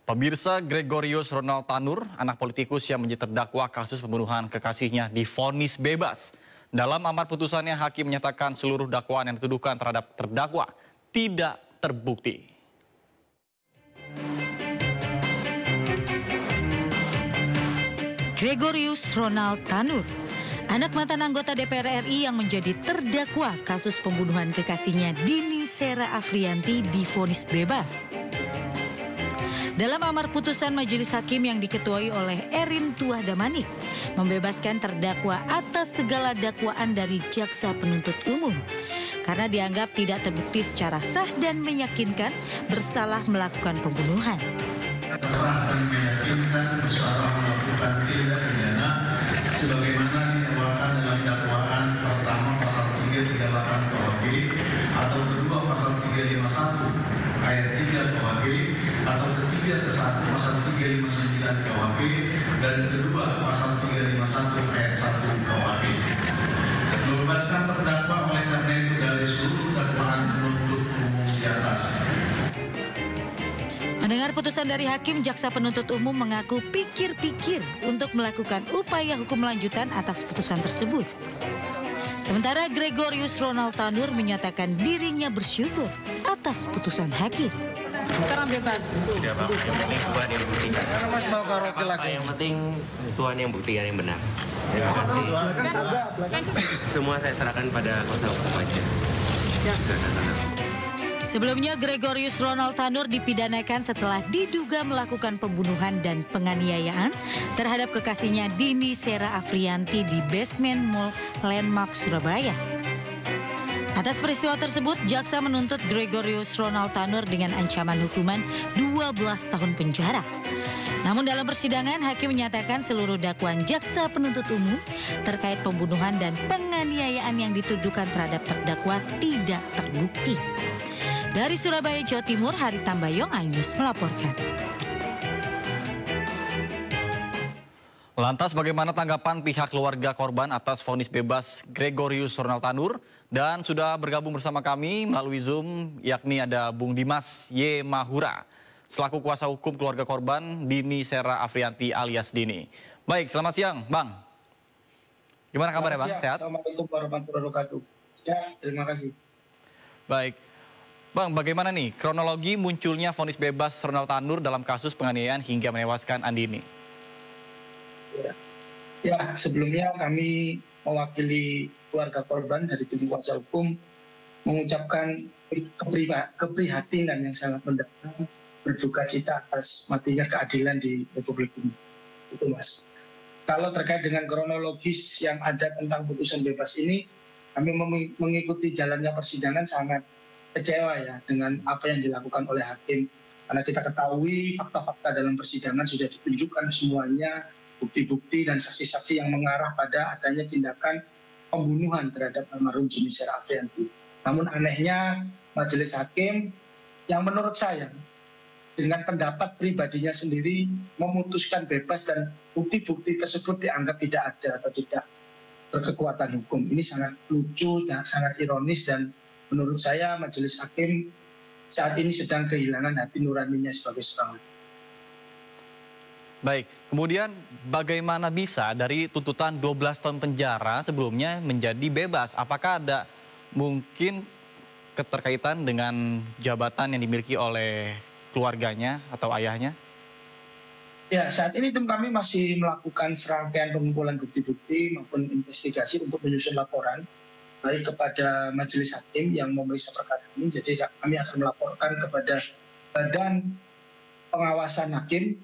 Pemirsa, Gregorius Ronald Tanur, anak politikus yang menjadi terdakwa kasus pembunuhan kekasihnya, divonis bebas. Dalam amar putusannya, hakim menyatakan seluruh dakwaan yang dituduhkan terhadap terdakwa tidak terbukti. Gregorius Ronald Tanur, anak mantan anggota DPR RI yang menjadi terdakwa kasus pembunuhan kekasihnya Dini Sera Afriyanti, divonis bebas. Dalam amar putusan majelis hakim yang diketuai oleh Erin Tuah Damanik, membebaskan terdakwa atas segala dakwaan dari jaksa penuntut umum karena dianggap tidak terbukti secara sah dan meyakinkan bersalah melakukan pembunuhan. Sah dan meyakinkan bersalah melakukan tindak pidana sebagaimana didakwakan dalam dakwaan pertama pasal 338 KUHP atau kedua pasal 351 ayat 3 KUHP atau ketiga ke 1 pasal 359 KUHP dan kedua pasal 351 ayat 1 KUHP. Membebaskan terdakwa oleh karena itu dari seluruh dakwaan penuntut umum di atas. Mendengar putusan dari hakim, jaksa penuntut umum mengaku pikir-pikir untuk melakukan upaya hukum lanjutan atas putusan tersebut. Sementara Gregorius Ronald Tanur menyatakan dirinya bersyukur atas putusan hakim. Sekarang bebas. Tidak apa-apa, yang penting Tuhan yang buktikan. Mas mau karaoke lagi. Yang penting Tuhan yang buktikan yang benar. Terima kasih. Semua saya serahkan pada kuasa hukum aja. Sebelumnya, Gregorius Ronald Tanur dipidanakan setelah diduga melakukan pembunuhan dan penganiayaan terhadap kekasihnya Dini Sera Afriyanti di basement Mall Landmark, Surabaya. Atas peristiwa tersebut, jaksa menuntut Gregorius Ronald Tanur dengan ancaman hukuman 12 tahun penjara. Namun dalam persidangan, hakim menyatakan seluruh dakwaan jaksa penuntut umum terkait pembunuhan dan penganiayaan yang dituduhkan terhadap terdakwa tidak terbukti. Dari Surabaya, Jawa Timur, Hari Tambayong, iNews melaporkan. Lantas bagaimana tanggapan pihak keluarga korban atas vonis bebas Gregorius Ronald Tanur? Dan sudah bergabung bersama kami melalui Zoom, yakni ada Bung Dimas Y. Mahura, selaku kuasa hukum keluarga korban Dini Sera Afriyanti alias Dini. Baik, selamat siang, Bang. Gimana kabarnya, Bang? Sehat? Assalamualaikum warahmatullahi wabarakatuh. Sehat, terima kasih. Baik. Bang, bagaimana nih kronologi munculnya vonis bebas Ronald Tanur dalam kasus penganiayaan hingga menewaskan Andini? Ya, sebelumnya kami mewakili keluarga korban dari tim kuasa hukum mengucapkan keprihatinan yang sangat mendalam, berduka cita atas matinya keadilan di Republik ini. Itu, Mas. Kalau terkait dengan kronologis yang ada tentang putusan bebas ini, kami mengikuti jalannya persidangan sangat kecewa ya dengan apa yang dilakukan oleh hakim. Karena kita ketahui fakta-fakta dalam persidangan sudah ditunjukkan semuanya, bukti-bukti dan saksi-saksi yang mengarah pada adanya tindakan pembunuhan terhadap almarhum Dini Sera Afriyanti. Namun anehnya majelis hakim yang menurut saya dengan pendapat pribadinya sendiri memutuskan bebas dan bukti-bukti tersebut dianggap tidak ada atau tidak berkekuatan hukum. Ini sangat lucu dan sangat ironis dan menurut saya majelis hakim saat ini sedang kehilangan hati nuraninya sebagai seorang hakim. Baik, kemudian bagaimana bisa dari tuntutan 12 tahun penjara sebelumnya menjadi bebas? Apakah ada mungkin keterkaitan dengan jabatan yang dimiliki oleh keluarganya atau ayahnya? Ya, saat ini tim kami masih melakukan serangkaian pengumpulan bukti-bukti maupun investigasi untuk menyusun laporan baik kepada majelis hakim yang memeriksa perkara ini. Jadi kami akan melaporkan kepada Badan Pengawasan Hakim,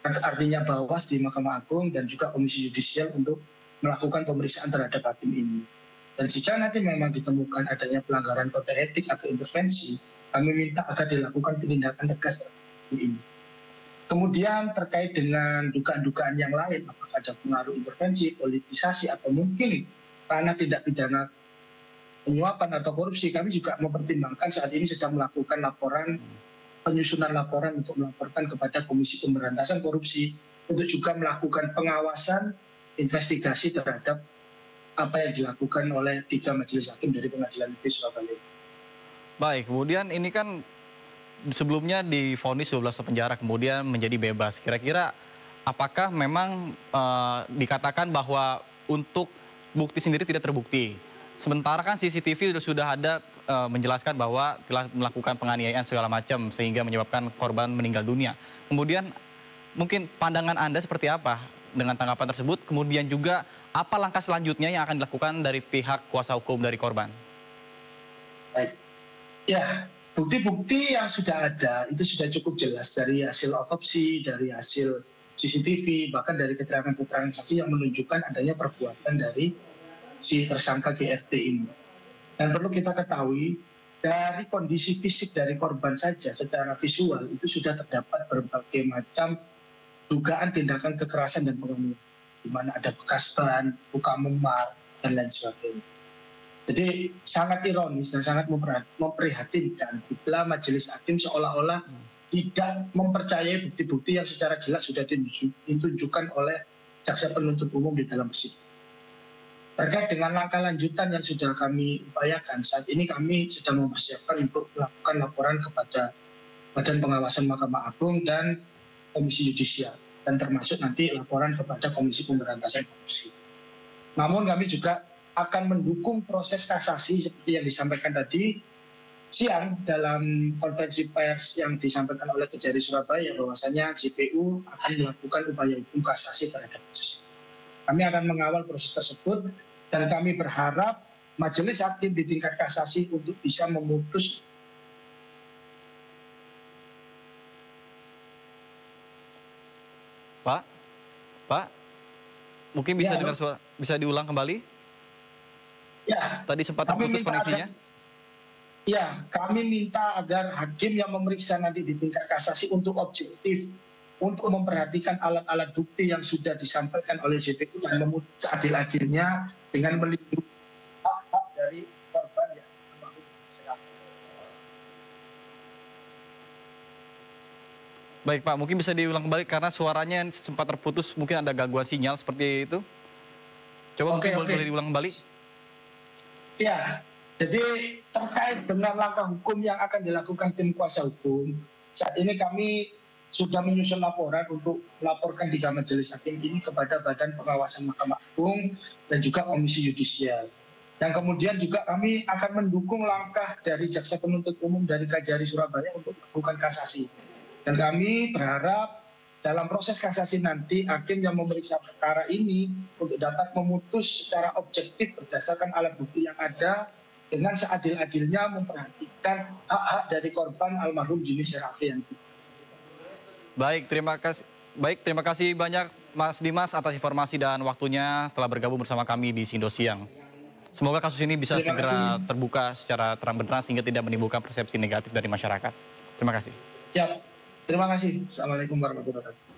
artinya Bawas di Mahkamah Agung dan juga Komisi Yudisial untuk melakukan pemeriksaan terhadap hakim ini. Dan jika nanti memang ditemukan adanya pelanggaran kode etik atau intervensi, kami minta agar dilakukan penindakan tegas terhadap hakim ini. Kemudian terkait dengan dugaan-dugaan yang lain, apakah ada pengaruh intervensi, politisasi, atau mungkin karena tidak pidana penyuapan atau korupsi, kami juga mempertimbangkan saat ini sedang melakukan penyusunan laporan untuk melaporkan kepada Komisi Pemberantasan Korupsi untuk juga melakukan pengawasan investigasi terhadap apa yang dilakukan oleh 3 majelis hakim dari Pengadilan Negeri Surabaya. Baik, kemudian ini kan sebelumnya divonis 12 tahun penjara kemudian menjadi bebas. Kira-kira apakah memang dikatakan bahwa untuk bukti sendiri tidak terbukti? Sementara kan CCTV sudah ada menjelaskan bahwa telah melakukan penganiayaan segala macam sehingga menyebabkan korban meninggal dunia. Kemudian mungkin pandangan Anda seperti apa dengan tanggapan tersebut? Kemudian juga apa langkah selanjutnya yang akan dilakukan dari pihak kuasa hukum dari korban? Baik. Ya, bukti-bukti yang sudah ada itu sudah cukup jelas dari hasil otopsi, dari hasil CCTV, bahkan dari keterangan-keterangan saksi yang menunjukkan adanya perbuatan dari si tersangka GRT ini. Dan perlu kita ketahui, dari kondisi fisik dari korban saja secara visual itu sudah terdapat berbagai macam dugaan tindakan kekerasan dan penganiayaan, di mana ada bekas ban, luka memar, dan lain sebagainya. Jadi sangat ironis dan sangat memprihatinkan bila majelis hakim seolah-olah tidak mempercayai bukti-bukti yang secara jelas sudah ditunjukkan oleh jaksa penuntut umum di dalam persidangan. Terkait dengan langkah lanjutan yang sudah kami upayakan, saat ini kami sedang mempersiapkan untuk melakukan laporan kepada Badan Pengawasan Mahkamah Agung dan Komisi Yudisial, dan termasuk nanti laporan kepada Komisi Pemberantasan Korupsi. Namun kami juga akan mendukung proses kasasi seperti yang disampaikan tadi siang dalam konferensi pers yang disampaikan oleh Kejari Surabaya, bahwasanya JPU akan melakukan upaya hukum kasasi terhadap kasus ini. Kami akan mengawal proses tersebut dan kami berharap majelis hakim di tingkat kasasi untuk bisa memutus. Pak, mungkin bisa dengar suara, bisa diulang kembali? Ya. Tadi sempat terputus koneksinya. Ya, kami minta agar hakim yang memeriksa nanti di tingkat kasasi untuk objektif, untuk memperhatikan alat-alat bukti yang sudah disampaikan oleh JPU dan memutus adil-adilnya dengan melindungi hak-hak dari korban yang almarhum. Baik Pak, mungkin bisa diulang kembali karena suaranya sempat terputus, mungkin ada gangguan sinyal seperti itu. Coba mungkin boleh diulang kembali. Ya, jadi terkait dengan langkah hukum yang akan dilakukan tim kuasa hukum, saat ini kami sudah menyusun laporan untuk melaporkan di majelis hakim ini kepada Badan Pengawasan Mahkamah Agung dan juga Komisi Yudisial. Dan kemudian juga kami akan mendukung langkah dari Jaksa Penuntut Umum dari Kejari Surabaya untuk melakukan kasasi. Dan kami berharap dalam proses kasasi nanti hakim yang memeriksa perkara ini untuk dapat memutus secara objektif berdasarkan alat bukti yang ada dengan seadil-adilnya memperhatikan hak-hak dari korban almarhum Yuni Sera Afriyanti. Baik, terima kasih banyak Mas Dimas atas informasi dan waktunya telah bergabung bersama kami di Sindo Siang. Semoga kasus ini bisa segera terbuka secara terang benderang sehingga tidak menimbulkan persepsi negatif dari masyarakat. Terima kasih. Ya, terima kasih. Assalamualaikum warahmatullahi wabarakatuh.